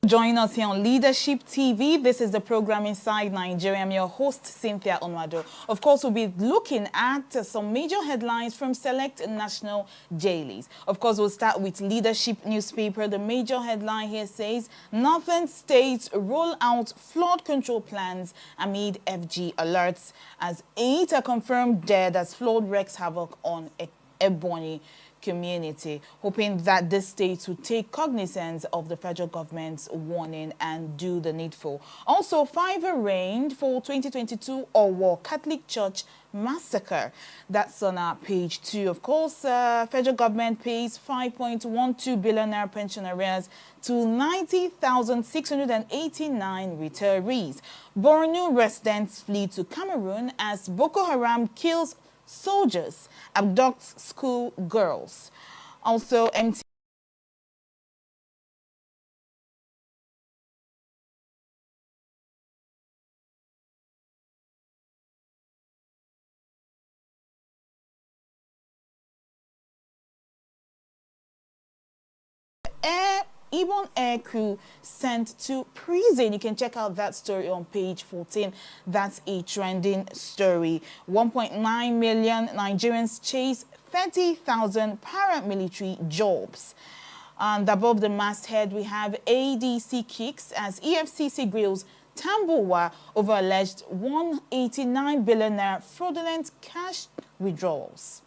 Join us here on Leadership TV. This is the program Inside Nigeria. I'm your host, Cynthia Onwado. Of course, we'll be looking at some major headlines from select national dailies. Of course, we'll start with Leadership newspaper. The major headline here says, Northern states roll out flood control plans amid FG alerts as 8 are confirmed dead as flood wreaks havoc on Ebonyi community, hoping that the states will take cognizance of the federal government's warning and do the needful. Also, fire reigned for 2022 Owo Catholic Church massacre. That's on our page 2. Of course, federal government pays 5.12 billion naira pension arrears to 90,689 retirees. Borno residents flee to Cameroon as Boko Haram kills soldiers, abducts school girls. Also, MT Ibon air crew sent to prison. You can check out that story on page 14. That's a trending story. 1.9 million Nigerians chase 30,000 paramilitary jobs. And above the masthead, we have ADC kicks as EFCC grills Tambuwa over alleged 189 billion naira fraudulent cash withdrawals.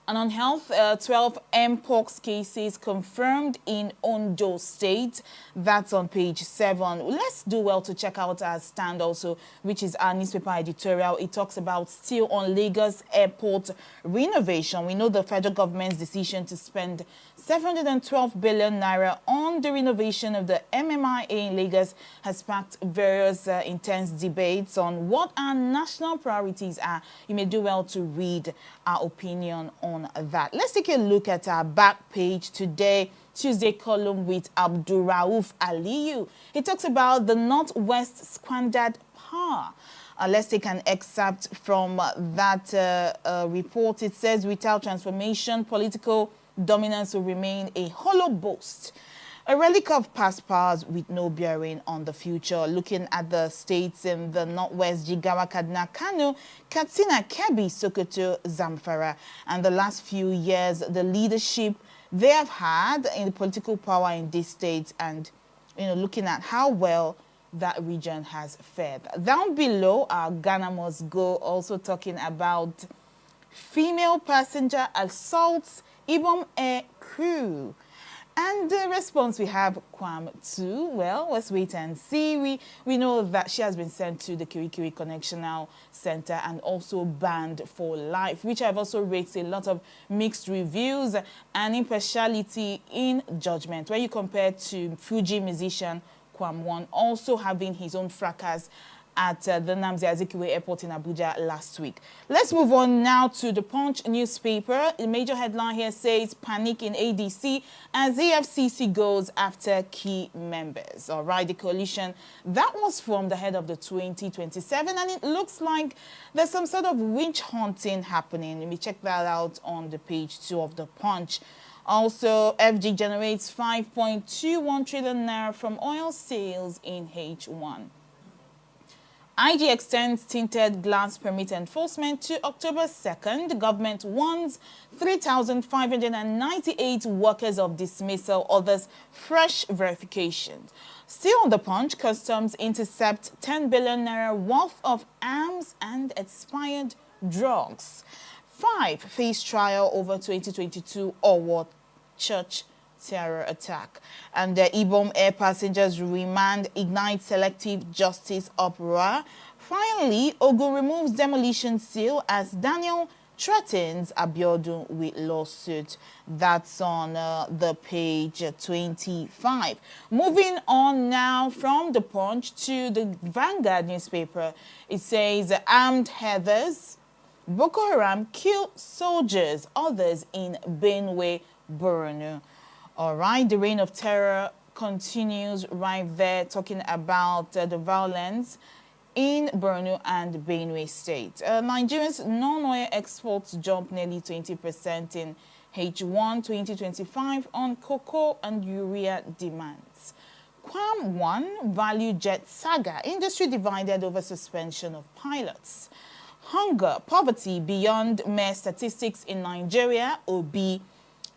And on health, 12 Mpox cases confirmed in Ondo State. That's on page 7. Let's do well to check out our stand also, which is our newspaper editorial. It talks about still on Lagos airport renovation. We know the federal government's decision to spend 712 billion naira on the renovation of the MMIA in Lagos has sparked various intense debates on what our national priorities are. You may do well to read our opinion on that. Let's take a look at our back page today. Tuesday column with Abdurrauf Aliyu. He talks about the Northwest squandered power. Let's take an excerpt from that report. It says, without transformation, political dominance will remain a hollow boast, a relic of past powers with no bearing on the future. Looking at the states in the Northwest, Jigawa, Kaduna, Kano, Katsina, Kebbi, Sokoto, Zamfara, and the last few years, the leadership they have had in the political power in these states, and looking at how well that region has fared. Down below, our Ghana Must Go also talking about female passenger assaults Ibom Air crew. And the response we have Kwam 2. Well, let's wait and see. We know that she has been sent to the Kirikiri Connectional Center and also banned for life, which have also raised a lot of mixed reviews and impartiality in judgment. When you compare to Fuji musician Kwam 1 also having his own fracas at the Nnamdi Azikiwe Airport in Abuja last week. Let's move on now to the Punch newspaper. The major headline here says, panic in ADC as EFCC goes after key members. All right, the coalition, that was from the head of the 2027, and it looks like there's some sort of witch hunting happening. Let me check that out on the page 2 of the Punch. Also, FG generates 5.21 trillion naira from oil sales in H1. IG extends tinted glass permit enforcement to October 2nd. Government warns 3,598 workers of dismissal, others fresh verifications. Still on the Punch, customs intercept 10 billion naira worth of arms and expired drugs. 5 face trial over 2022 Owo Church terror attack. And the Ibom air passengers remand ignite selective justice uproar. Finally, Ogun removes demolition seal as Daniel threatens Abiodun with lawsuit. That's on the page 25. Moving on now from the Punch to the Vanguard newspaper. It says armed heathers, Boko Haram kill soldiers, others in Benue, Borno. All right, the reign of terror continues right there, talking about the violence in Borno and Benue State. Nigeria's non-oil exports jumped nearly 20% in H1 2025 on cocoa and urea demands. Quam One value jet saga, industry divided over suspension of pilots. Hunger, poverty beyond mere statistics in Nigeria, Obi.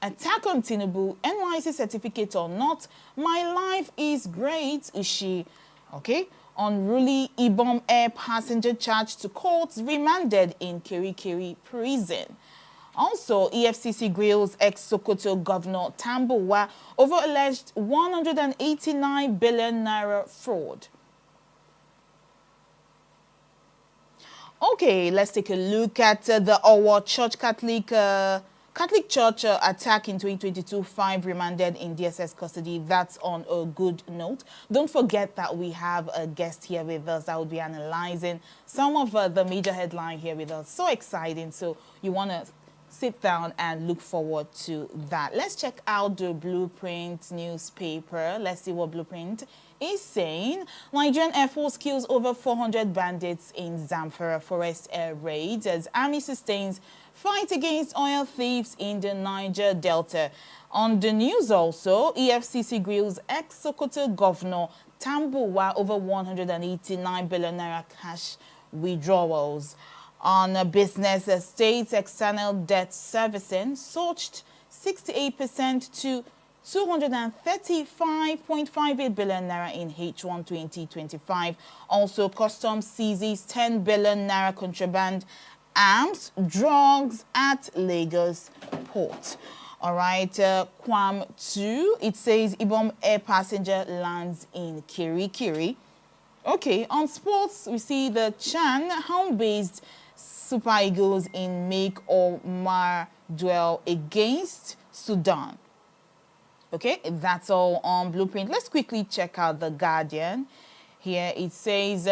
Attack on Tinubu, NYC certificate or not, my life is great, Ushi. Okay. Unruly Ibom Air passenger charged to court, remanded in Kirikiri prison. Also, EFCC grills ex-Sokoto Governor Tambuwa over alleged 189 billion naira fraud. Okay, let's take a look at the Owo Church Catholic Church attack in 2022, 5 remanded in DSS custody. That's on a good note. Don't forget that we have a guest here with us that will be analyzing some of the major headline here with us. So exciting. So you want to sit down and look forward to that. Let's check out the Blueprint newspaper. Let's see what Blueprint is saying. Nigerian Air Force kills over 400 bandits in Zamfara forest air raids as army sustains fight against oil thieves in the Niger Delta. On the news also, EFCC grills ex-Sokoto Governor Tambuwa over 189 billion naira cash withdrawals. On business, state's external debt servicing surged 68% to 235.58 billion naira in H1 2025. Also, customs seizes 10 billion naira contraband arms, drugs at Lagos port. All right, Quam 2, it says Ibom Air passenger lands in Kirikiri. Okay, on sports, we see the Chan home-based Super Eagles in make or mar duel against Sudan. Okay, that's all on Blueprint. Let's quickly check out The Guardian. Here it says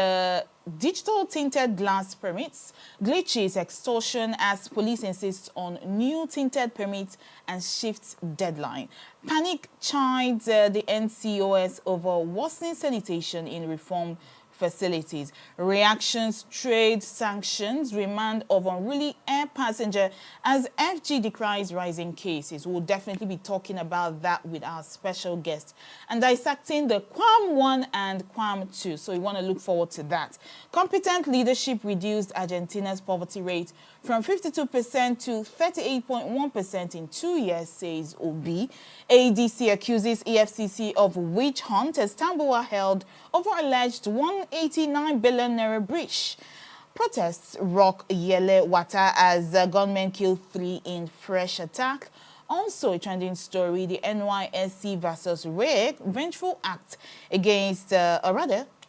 digital tinted glass permits, glitches, extortion as police insists on new tinted permits and shifts deadline. Panic chides the NCOS over worsening sanitation in reform facilities. Reactions, trade sanctions, remand of unruly air passenger as FG decries rising cases. We'll definitely be talking about that with our special guest and dissecting the Quam 1 and Quam 2. So we want to look forward to that. Competent leadership reduced Argentina's poverty rate from 52% to 38.1% in 2 years, says Obi. ADC accuses EFCC of witch hunt as Tambuwa held over alleged 189 billion naira breach. Protests rock Yele Wata as gunmen kill 3 in fresh attack. Also a trending story, the NYSC versus REG vengeful act against,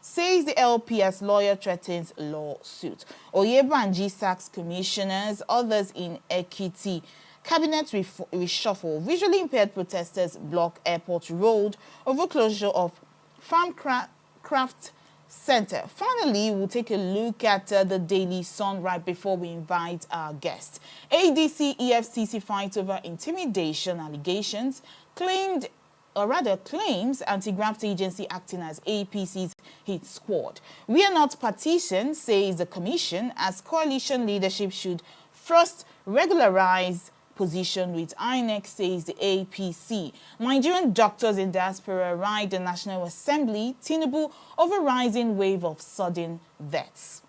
says the LP as lawyer threatens lawsuit. Oyebanji sacks commissioners, others in Ekiti. Cabinet reshuffle. Visually impaired protesters block airport road over closure of Farmcraft Center. Finally, we'll take a look at the Daily Sun right before we invite our guest. ADC EFCC fight over intimidation allegations claims anti-graft agency acting as APC's hit squad. We are not partisan, says the commission, as coalition leadership should first regularize position with INEC, says the APC. Nigerian doctors in diaspora ride the National Assembly, Tinubu over rising wave of sudden deaths.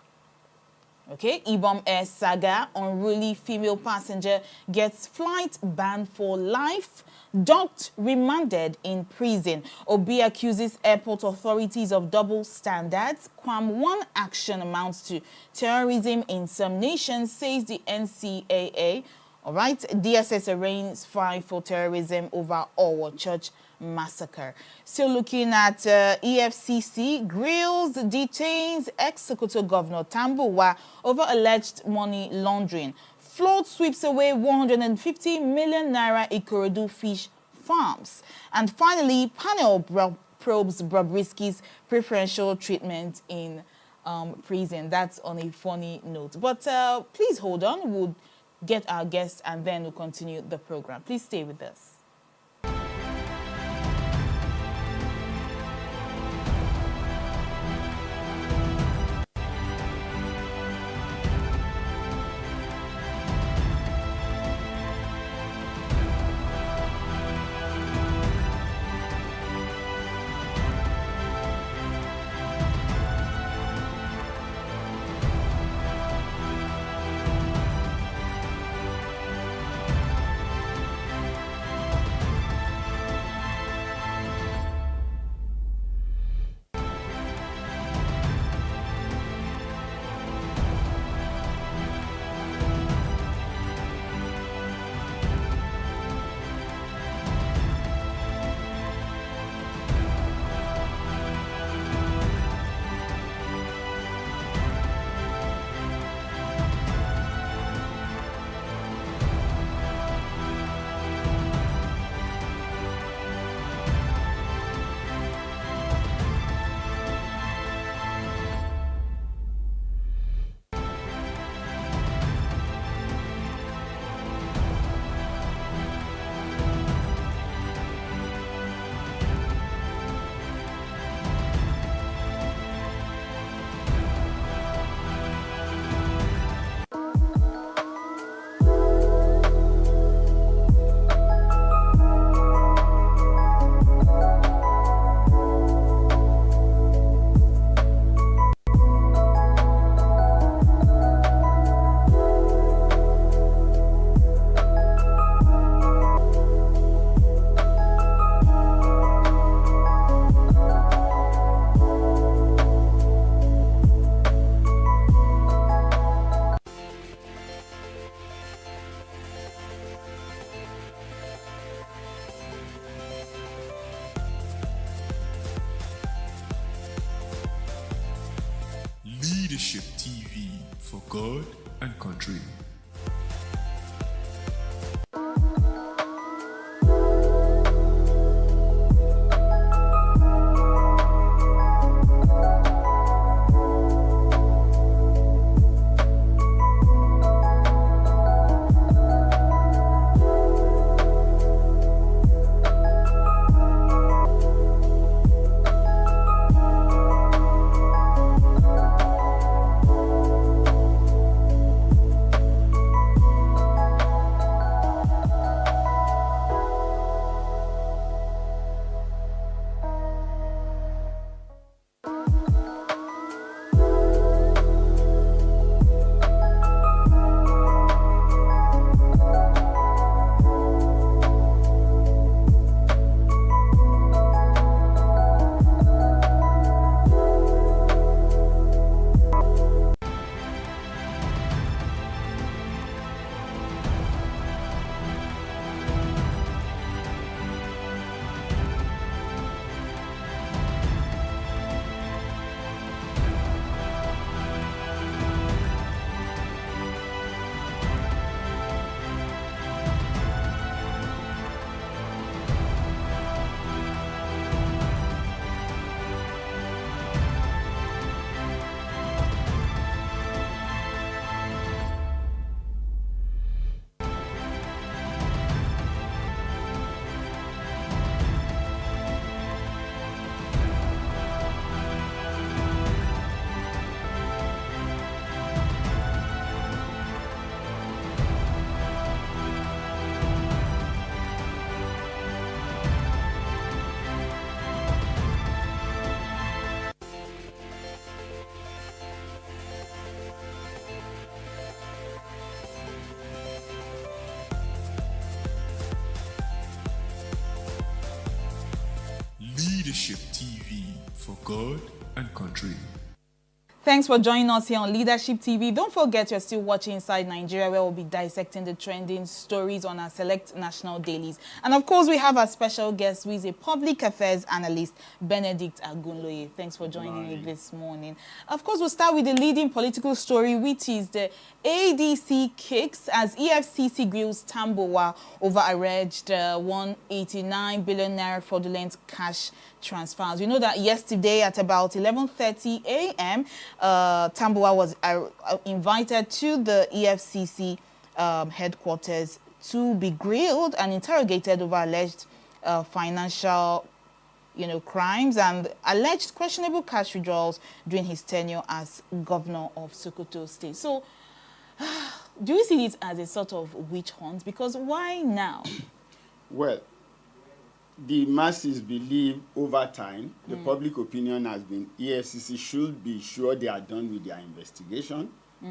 Okay, Ibom Air saga, unruly female passenger gets flight banned for life, docked, remanded in prison. Obi accuses airport authorities of double standards. Quam 1 action amounts to terrorism in some nations, says the NCAA. All right, DSS arraigns 5 for terrorism over Owo Church massacre. Still looking at EFCC, grills, detains ex-Sokoto Governor Tambuwa over alleged money laundering. Flood sweeps away 150 million naira Ikorodu fish farms. And finally, panel probes Bobrisky's preferential treatment in prison. That's on a funny note. But please hold on. We'll get our guest and then we'll continue the program. Please stay with us. Leadership TV for God and country. Leadership TV for God and country. Thanks for joining us here on Leadership TV. Don't forget you're still watching Inside Nigeria, where we'll be dissecting the trending stories on our select national dailies. And of course, we have our special guest, who is a public affairs analyst, Benedict Agunloye. Thanks for joining me this morning. Of course, we'll start with the leading political story, which is the ADC kicks as EFCC grills Tambuwal over alleged 189 billion naira fraudulent cash transfers. You know that yesterday at about 11:30 a.m., Tambuwal was invited to the EFCC headquarters to be grilled and interrogated over alleged financial crimes and alleged questionable cash withdrawals during his tenure as governor of Sokoto State. So, do you see this as a sort of witch hunt? Because why now? Well, the masses believe over time, the public opinion has been EFCC should be sure they are done with their investigation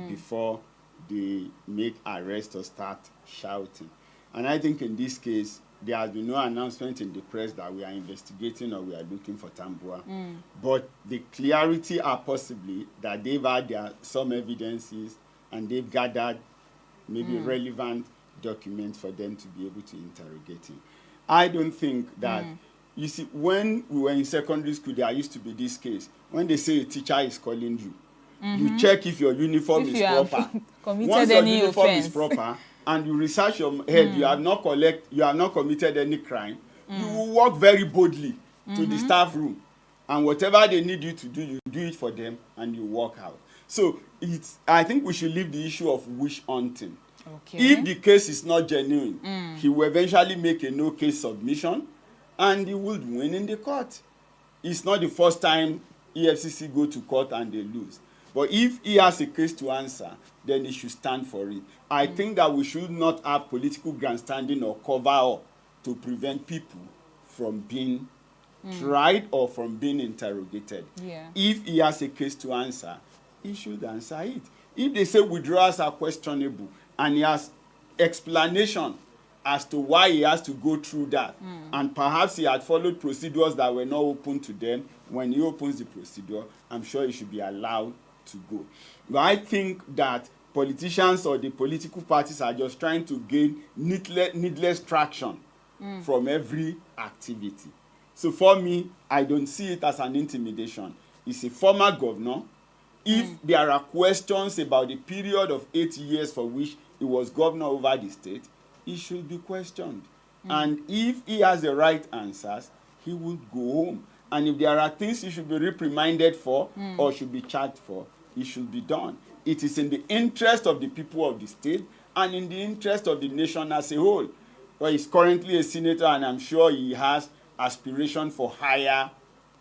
before they make arrests or start shouting. And I think in this case, there has been no announcement in the press that we are investigating or we are looking for Tambuwal. But the clarity are possibly that they've had some evidences and they've gathered maybe relevant documents for them to be able to interrogate him. I don't think that, you see, when we were in secondary school, there used to be this case. When they say a teacher is calling you, you check if your uniform is proper. Once your uniform is proper and you research your head, you have not committed any crime, you will walk very boldly to the staff room. And whatever they need you to do, you do it for them and you walk out. So I think we should leave the issue of witch hunting. Okay. If the case is not genuine, he will eventually make a no-case submission and he will win in the court. It's not the first time EFCC go to court and they lose. But if he has a case to answer, then he should stand for it. I think that we should not have political grandstanding or cover up to prevent people from being tried or from being interrogated. Yeah. If he has a case to answer, he should answer it. If they say withdrawals are questionable, and he has explanation as to why he has to go through that. And perhaps he had followed procedures that were not open to them. When he opens the procedure, I'm sure he should be allowed to go. But I think that politicians or the political parties are just trying to gain needless traction from every activity. So for me, I don't see it as an intimidation. He's a former governor. If there are questions about the period of 8 years for which he was governor over the state, he should be questioned. And if he has the right answers, he would go home. And if there are things he should be reprimanded for or should be charged for, it should be done. It is in the interest of the people of the state and in the interest of the nation as a whole. Well, he's currently a senator, and I'm sure he has aspiration for higher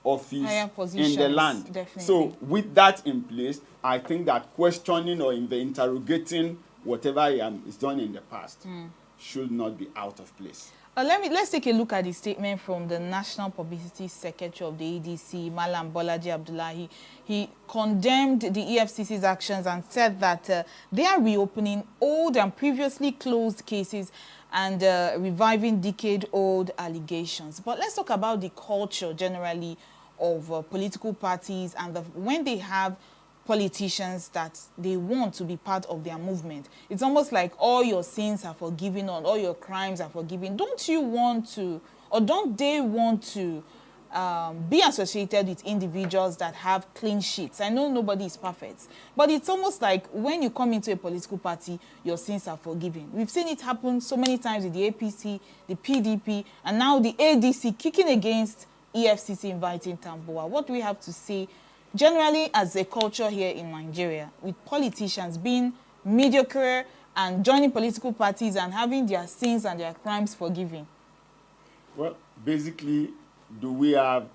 office Higher in the positions, land. definitely. So with that in place, I think that questioning or interrogating whatever is done in the past should not be out of place. Let's take a look at the statement from the National Publicity Secretary of the ADC, Malam Bolaji Abdullahi. He condemned the EFCC's actions and said that they are reopening old and previously closed cases and reviving decade-old allegations. But let's talk about the culture generally of political parties and when they have politicians that they want to be part of their movement. It's almost like all your sins are forgiven or all your crimes are forgiven. Don't you want to, or don't they want to be associated with individuals that have clean sheets? I know nobody is perfect, but it's almost like when you come into a political party, your sins are forgiven. We've seen it happen so many times with the APC, the PDP, and now the ADC kicking against EFCC inviting Tambuwal. What do we have to say generally as a culture here in Nigeria, with politicians being mediocre and joining political parties and having their sins and their crimes forgiven? Well, basically, do we have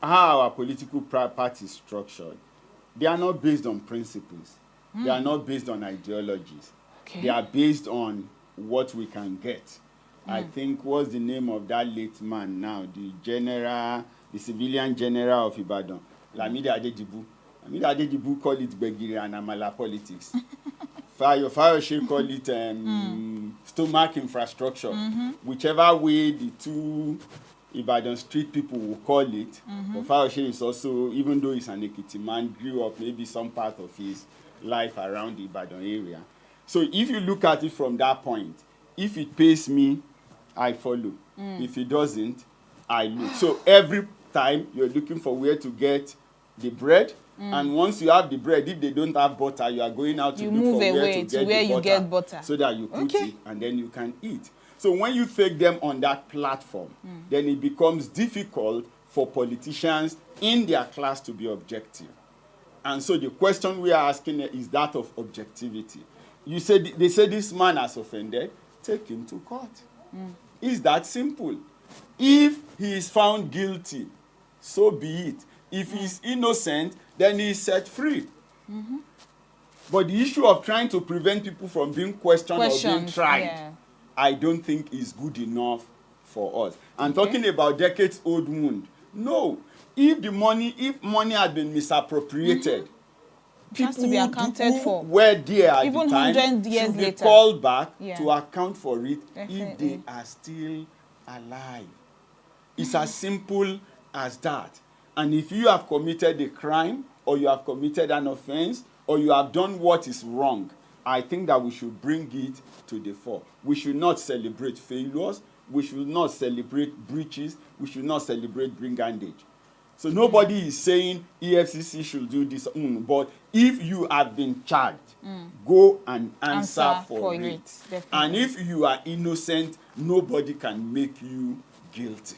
how our political parties structured? They are not based on principles. They are not based on ideologies. Okay. They are based on what we can get. I think, what's the name of that late man now? The civilian general of Ibadan, Lamidi Adedibu. Lamidi Adedibu call it Begiri and Amala politics. Fayose call it stomach infrastructure. Whichever way the two Ibadan street people will call it. But Fayose is also, even though he's an Ekiti man, grew up maybe some part of his life around the Ibadan area. So if you look at it from that point, if it pays me, I follow. If it doesn't, I look. So every time you're looking for where to get the bread, and once you have the bread, if they don't have butter, you are going out to look for where to get butter, so that you put it and then you can eat. So when you take them on that platform, then it becomes difficult for politicians in their class to be objective. And so the question we are asking is that of objectivity. They say this man has offended, take him to court. It's that simple. If he is found guilty, so be it. If he is innocent, then he is set free. But the issue of trying to prevent people from being questioned or being tried, I don't think is good enough for us. And talking about decades-old wound, no. If money had been misappropriated, has to be accounted for. Were there at Even the time 100 years should be later. called back to account for it if they are still alive. It's as simple as that. And if you have committed a crime or you have committed an offense or you have done what is wrong, I think that we should bring it to the fore. We should not celebrate failures. We should not celebrate breaches. We should not celebrate brigandage. So nobody is saying EFCC should do this, but if you have been charged, go and answer for it. Definitely. And if you are innocent, nobody can make you guilty.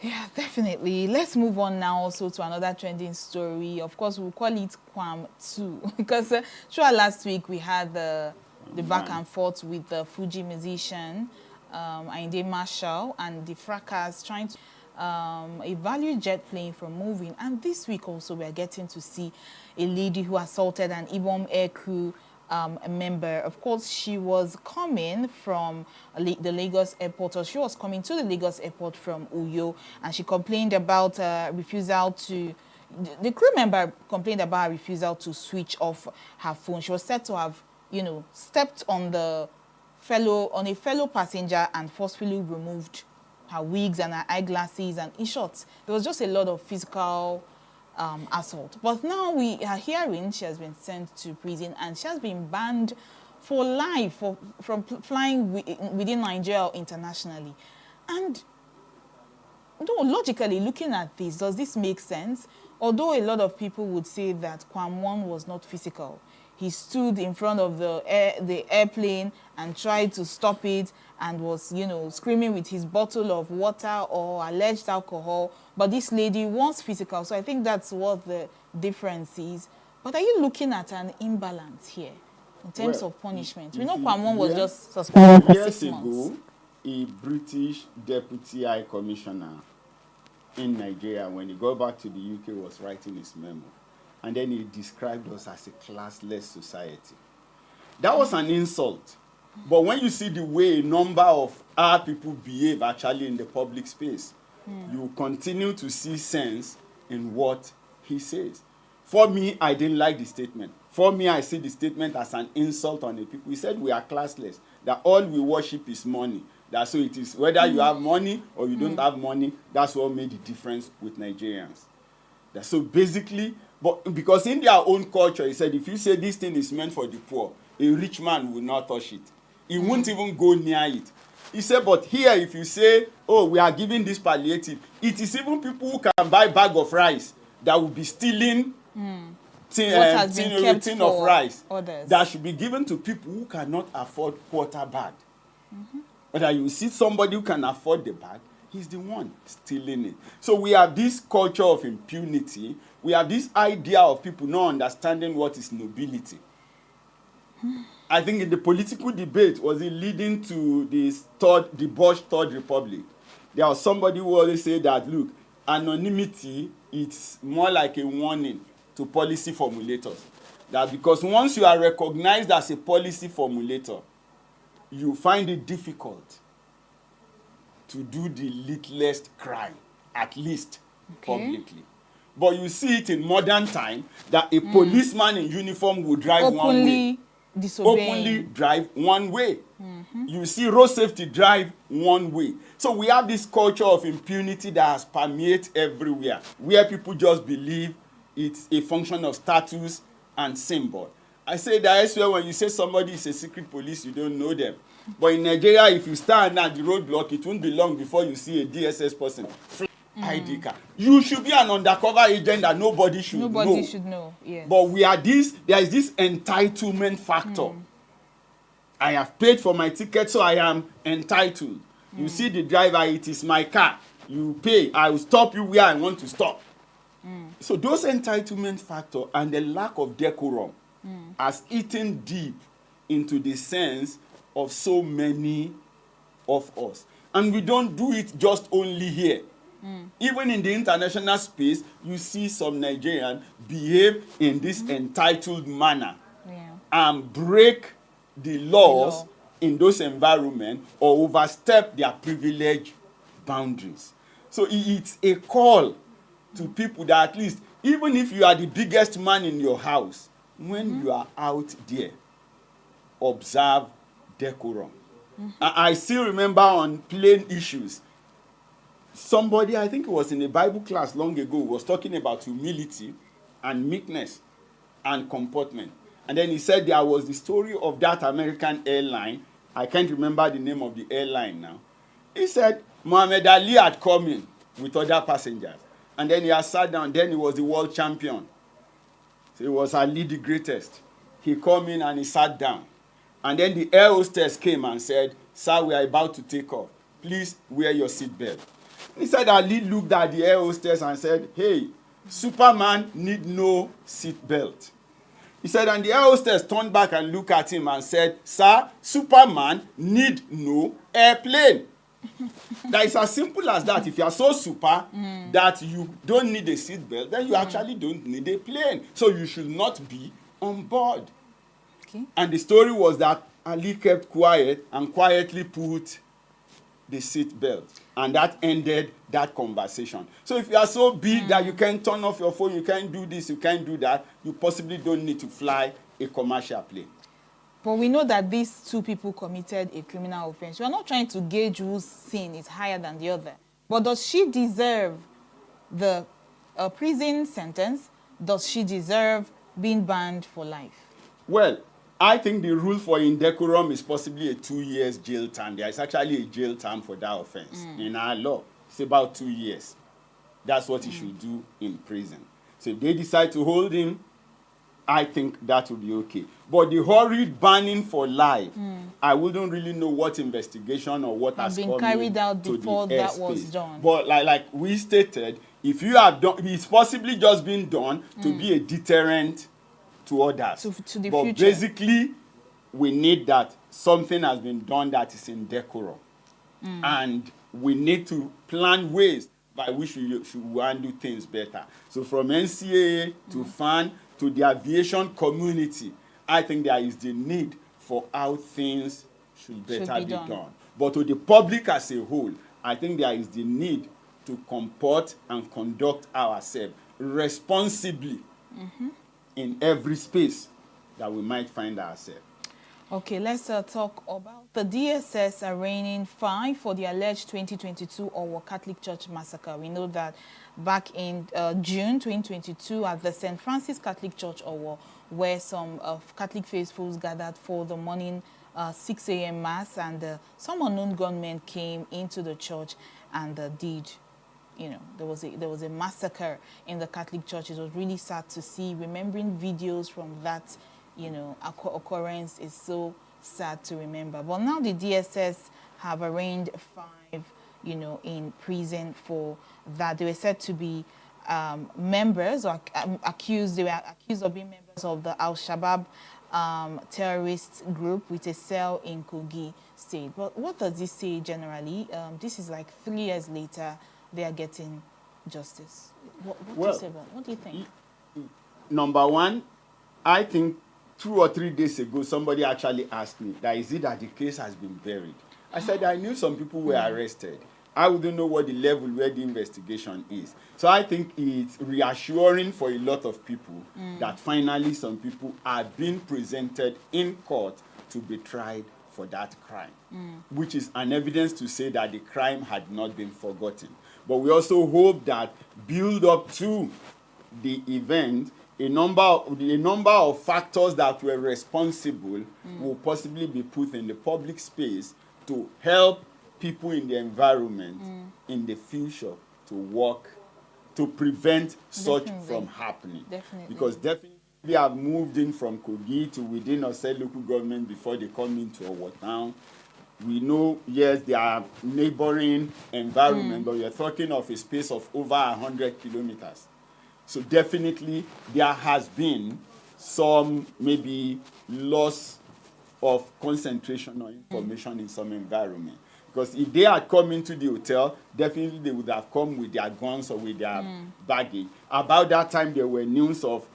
Yeah, definitely. Let's move on now also to another trending story. Of course, we'll call it Kwam 2 because throughout last week we had the back and forth with the Fuji musician Ayinde Marshall and the fracas trying to a value jet plane from moving. And this week also we are getting to see a lady who assaulted an Ibom aircrew member. Of course, she was coming from the Lagos airport, or she was coming to the Lagos airport from Uyo, and she complained about refusal to, the crew member complained about her refusal to switch off her phone. She was said to have, stepped on a fellow passenger and forcefully removed her wigs and her eyeglasses, and in short, there was just a lot of physical assault. But now we are hearing she has been sent to prison and she has been banned for life from flying within Nigeria or internationally. And no, logically, looking at this, does this make sense? Although a lot of people would say that Kwam was not physical. He stood in front of the airplane and tried to stop it and was, you know, screaming with his bottle of water or alleged alcohol. But this lady was physical. So I think that's what the difference is. But are you looking at an imbalance here in terms of punishment? We know Kwam was just suspended for 6 months. Years ago, a British deputy high commissioner in Nigeria, when he got back to the UK, was writing his memo. And then he described us as a classless society. That was an insult. But when you see the way a number of our people behave actually in the public space, you continue to see sense in what he says. For me, I didn't like the statement. For me, I see the statement as an insult on the people. He said we are classless, that all we worship is money. That's so it is. Whether you have money or you don't have money, that's what made the difference with Nigerians. That so basically, but because in their own culture, he said, if you say this thing is meant for the poor, a rich man will not touch it. He won't even go near it. He said, but here, if you say, oh, we are giving this palliative, it is even people who can buy a bag of rice that will be stealing tin of rice others. That should be given to people who cannot afford quarter bag. Whether you see somebody who can afford the bag, he's the one stealing it. So we have this culture of impunity. We have this idea of people not understanding what is nobility. I think in the political debate, was it leading to the Bush Third Republic? There was somebody who always said that, look, anonymity, it's more like a warning to policy formulators. That because once you are recognized as a policy formulator, you find it difficult to do the littlest crime, at least publicly. But you see it in modern time that a policeman in uniform will drive one way. Openly drive one way. You see road safety drive one way. So we have this culture of impunity that has permeated everywhere, where people just believe it's a function of status and symbol. I say that elsewhere, when you say somebody is a secret police, you don't know them. But in Nigeria, if you stand at the roadblock, it won't be long before you see a DSS person ID card. You should be an undercover agent that nobody should know. Nobody should know, yes. But there is this entitlement factor. I have paid for my ticket, so I am entitled. You see the driver, it is my car. You pay, I will stop you where I want to stop. So those entitlement factor and the lack of decorum has eaten deep into the sense of so many of us. And we don't do it just only here. Even in the international space, you see some Nigerians behave in this entitled manner and break the laws in those environments or overstep their privilege boundaries. So it's a call to people that at least, even if you are the biggest man in your house, when you are out there, observe decorum. I still remember on plain issues, somebody, I think it was in a Bible class long ago, was talking about humility and meekness and comportment. And then he said there was the story of that American airline. I can't remember the name of the airline now. He said Muhammad Ali had come in with other passengers. And then he had sat down. Then he was the world champion. So he was Ali the greatest. He come in and he sat down. And then the air hostess came and said, sir, we are about to take off. Please wear your seatbelt. He said Ali looked at the air hostess and said, hey, Superman need no seatbelt. He said, and the air hostess turned back and looked at him and said, sir, Superman need no airplane. That is as simple as that. If you are so super that you don't need a seatbelt, then you actually don't need a plane. So you should not be on board. Okay. And the story was that Ali kept quiet and quietly put the seatbelt. And that ended that conversation. So if you are so big that you can't turn off your phone, you can't do this, you can't do that, you possibly don't need to fly a commercial plane. But we know that these two people committed a criminal offense. We are not trying to gauge whose sin is higher than the other. But does she deserve the prison sentence? Does she deserve being banned for life? Well, I think the rule for indecorum is possibly a 2 years jail term. There is actually a jail term for that offense in our law. It's about 2 years. That's what he should do in prison. So if they decide to hold him, I think that will be okay. But the hurried banning for life, I wouldn't really know what investigation or what has been come carried out to the before that was airspace. done. But like we stated, if you have done, it's possibly just been done to be a deterrent to others. To the but future. basically, we need that something has been done that is in decorum. And we need to plan ways by which we should handle things better. So from NCAA to FAN to the aviation community, I think there is the need for how things should better be done. But to the public as a whole, I think there is the need to comport and conduct ourselves responsibly in every space that we might find ourselves. Okay, let's talk about the DSS arraigning 5 for the alleged 2022 Owo Catholic Church massacre. We know that back in June 2022 at the St. Francis Catholic Church Owo, where some Catholic faithfuls gathered for the morning 6 a.m. mass, and some unknown gunmen came into the church and did, you know, there was a massacre in the Catholic church. It was really sad to see. Remembering videos from that, you know, occurrence is so sad to remember. But now the DSS have arraigned 5, you know, in prison for that. They were said to be members or accused. They were accused of being members of the Al-Shabaab terrorist group with a cell in Kogi State. But what does this say generally? This is like 3 years later, they are getting justice. What do you say about? What do you think? Number one, I think 2 or 3 days ago, somebody actually asked me that is it that the case has been buried. I said I knew some people were arrested. I wouldn't know what the level where the investigation is. So I think it's reassuring for a lot of people that finally some people are being presented in court to be tried for that crime, which is an evidence to say that the crime had not been forgotten. But we also hope that build up to the event, a number of factors that were responsible will possibly be put in the public space to help people in the environment in the future to work to prevent such from happening. Because definitely they have moved in from Kogi to within Ose local government before they come into our town. We know, yes, they are neighboring environment, but we are talking of a space of over 100 kilometers. So definitely there has been some maybe loss of concentration or information in some environment. Because if they had come into the hotel, definitely they would have come with their guns or with their baggage. About that time, there were news of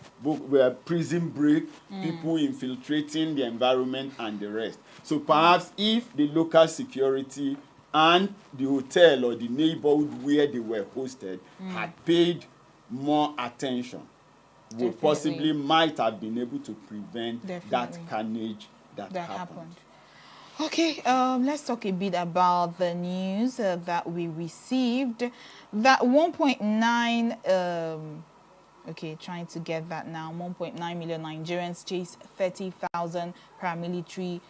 prison break, people infiltrating the environment and the rest. So perhaps if the local security and the hotel or the neighborhood where they were hosted had paid more attention, we possibly might have been able to prevent that carnage that happened. Okay, let's talk a bit about the news that we received. That 1.9, okay, trying to get that now, 1.9 million Nigerians chase 30,000 paramilitary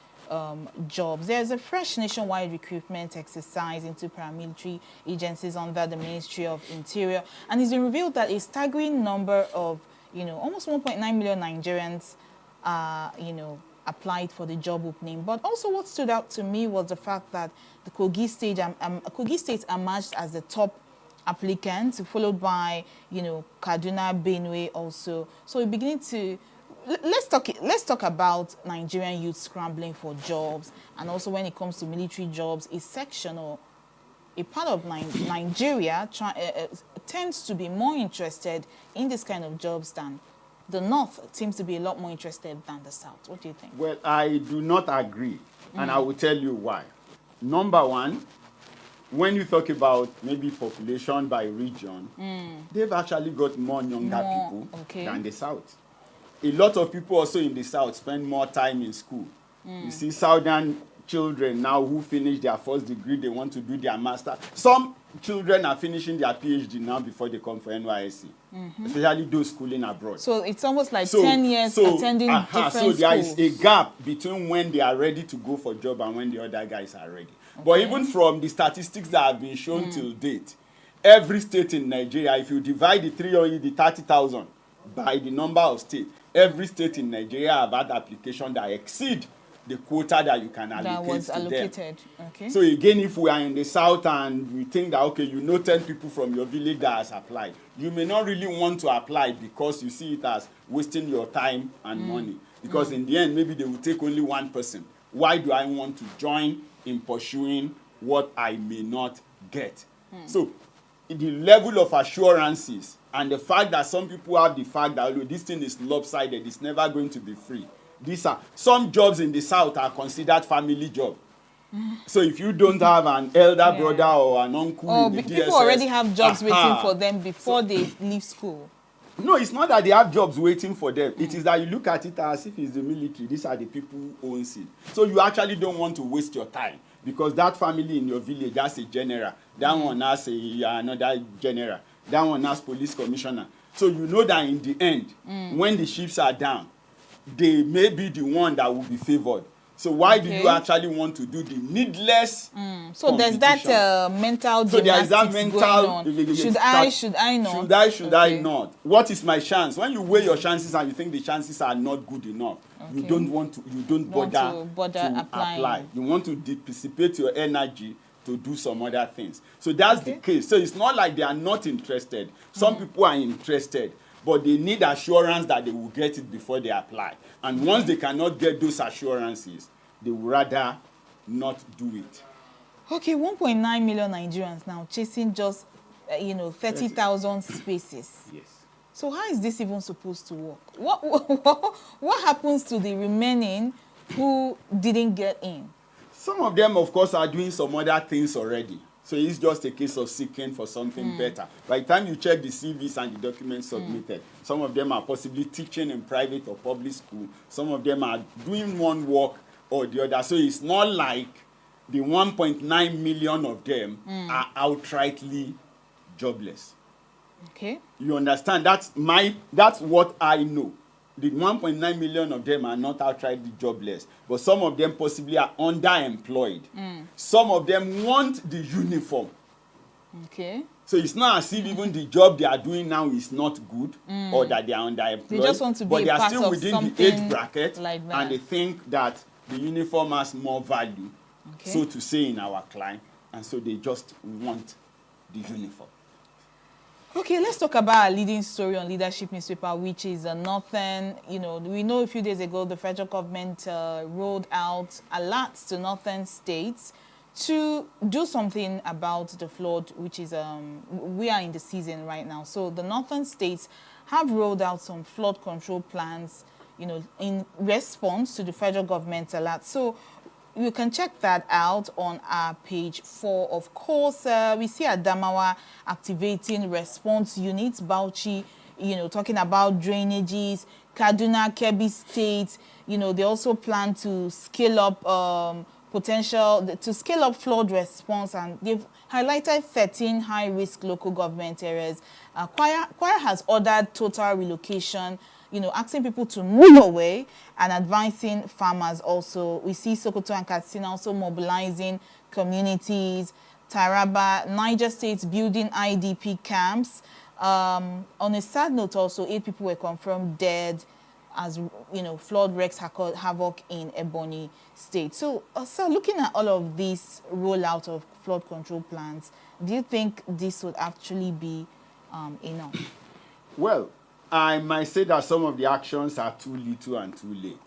jobs. There's a fresh nationwide recruitment exercise into paramilitary agencies under the Ministry of Interior, and it's been revealed that a staggering number of, you know, almost 1.9 million Nigerians you know, applied for the job opening. But also what stood out to me was the fact that the Kogi State emerged as the top applicant, followed by, you know, Kaduna, Benue also. So we're beginning to let's talk about Nigerian youth scrambling for jobs, and also when it comes to military jobs, a section or a part of Nigeria tends to be more interested in this kind of jobs than the North. Seems to be a lot more interested than the South. What do you think? Well, I do not agree, and I will tell you why. Number one, when you talk about maybe population by region, they've actually got more younger people than the South. A lot of people also in the South spend more time in school. You see Southern children now who finish their first degree, they want to do their master. Some children are finishing their PhD now before they come for NYSC, especially those schooling abroad. So it's almost like 10 years attending different schools. So there is a gap between when they are ready to go for job and when the other guys are ready. But even from the statistics that have been shown till date, every state in Nigeria, if you divide the 30,000 by the number of states, every state in Nigeria have had application that exceed the quota that you can allocate That was to allocated. them. Okay. So again, if we are in the south and we think that, okay, 10 people from your village that has applied, you may not really want to apply because you see it as wasting your time and money. Because in the end, maybe they will take only one person. Why do I want to join in pursuing what I may not get? So the level of assurances and the fact that some people have the fact that this thing is lopsided, it's never going to be free. These are some jobs in the south are considered family job. So if you don't have an elder brother or an uncle in the DSS, people already have jobs waiting for them before they leave school. No, it's not that they have jobs waiting for them. It is that you look at it as if it's the military. These are the people who owns it. So you actually don't want to waste your time because that family in your village has a general. That one has another general. That one has police commissioner. So you know that in the end, when the chiefs are down, they may be the one that will be favored. So why do you actually want to do the needless So there's that mental so there is that gymnastics mental going on. Should I not? Should I not? What is my chance? When you weigh your chances and you think the chances are not good enough, you don't bother to apply. You want to dissipate your energy to do some other things. So that's the case. So it's not like they are not interested. Some people are interested, but they need assurance that they will get it before they apply. And once they cannot get those assurances, they would rather not do it. Okay, 1.9 million Nigerians now chasing just 30,000 spaces. Yes. So how is this even supposed to work? What happens to the remaining who didn't get in? Some of them, of course, are doing some other things already. So it's just a case of seeking for something better. By the time you check the CVs and the documents submitted, some of them are possibly teaching in private or public school. Some of them are doing one work or the other. So it's not like the 1.9 million of them are outrightly jobless. Okay. You understand? That's what I know. The 1.9 million of them are not outrightly jobless, but some of them possibly are underemployed. Some of them want the uniform. Okay. So it's not as if even the job they are doing now is not good or that they are underemployed. They just want to be but they a are part still of within the age bracket like that. and they think that the uniform has more value, so to say, in our climate, and so they just want the uniform. Okay, let's talk about a leading story on Leadership newspaper, which is Northern. We know a few days ago the federal government rolled out alerts to Northern states to do something about the flood, which is we are in the season right now. So the Northern states have rolled out some flood control plans, in response to the federal government alert. So you can check that out on our page 4. Of course, we see Adamawa activating response units, Bauchi, talking about drainages, Kaduna, Kebbi State, they also plan to scale up scale up flood response, and they've highlighted 13 high-risk local government areas. Kwara has ordered total relocation, asking people to move away and advising farmers also. We see Sokoto and Katsina also mobilizing communities. Taraba, Niger State building IDP camps. On a sad note also, 8 people were confirmed dead as, flood wreaks havoc in Ebonyi State. So, looking at all of this rollout of flood control plans, do you think this would actually be enough? Well, I might say that some of the actions are too little and too late.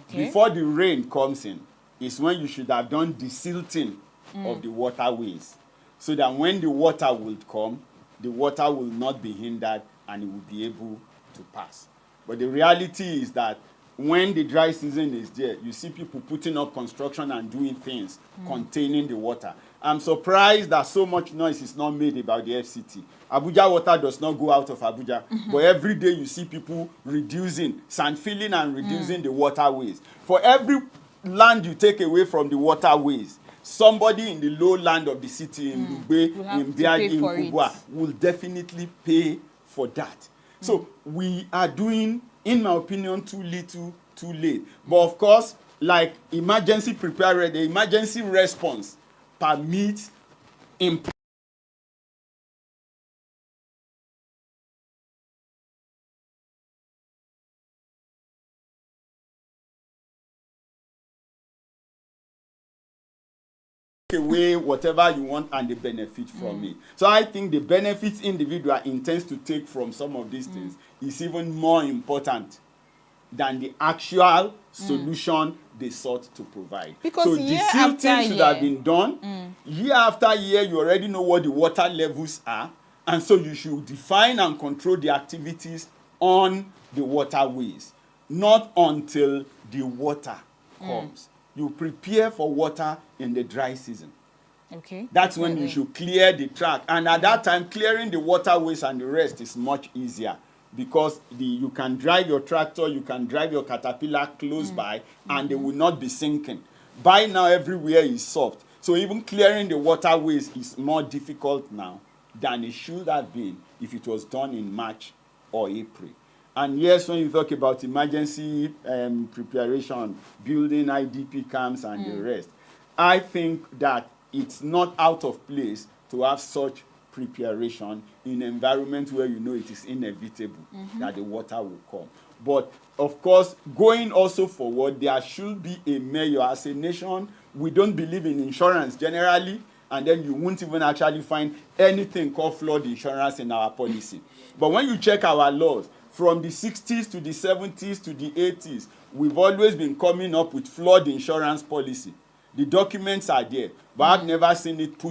Okay. Before the rain comes in, is when you should have done the silting of the waterways, so that when the water will come, the water will not be hindered and it will be able to pass. But the reality is that when the dry season is there, you see people putting up construction and doing things containing the water. I'm surprised that so much noise is not made about the FCT. Abuja water does not go out of Abuja, but every day you see people reducing, sand filling and reducing the waterways. For every land you take away from the waterways, somebody in the lowland of the city, in Lugbe, in Biagi, in Kubwa, will definitely pay for that. So we are doing, in my opinion, too little, too late. But of course, like emergency preparedness, the emergency response permits away whatever you want and the benefit from it. So I think the benefits individual intends to take from some of these things is even more important than the actual solution they sought to provide. Because so year the after silting should year, have been done. Year after year, you already know what the water levels are, and so you should define and control the activities on the waterways, not until the water comes. You prepare for water in the dry season. Okay. That's when you should clear the track. And at that time, clearing the waterways and the rest is much easier because you can drive your tractor, you can drive your caterpillar close by, and they will not be sinking. By now, everywhere is soft. So even clearing the waterways is more difficult now than it should have been if it was done in March or April. And yes, when you talk about emergency preparation, building IDP camps and the rest, I think that it's not out of place to have such preparation in an environment where you know it is inevitable that the water will come. But of course, going also forward, there should be a measure. As a nation, we don't believe in insurance generally, and then you won't even actually find anything called flood insurance in our policy. But when you check our laws, from the 60s to the 70s to the 80s, we've always been coming up with flood insurance policy. The documents are there, but I've never seen it put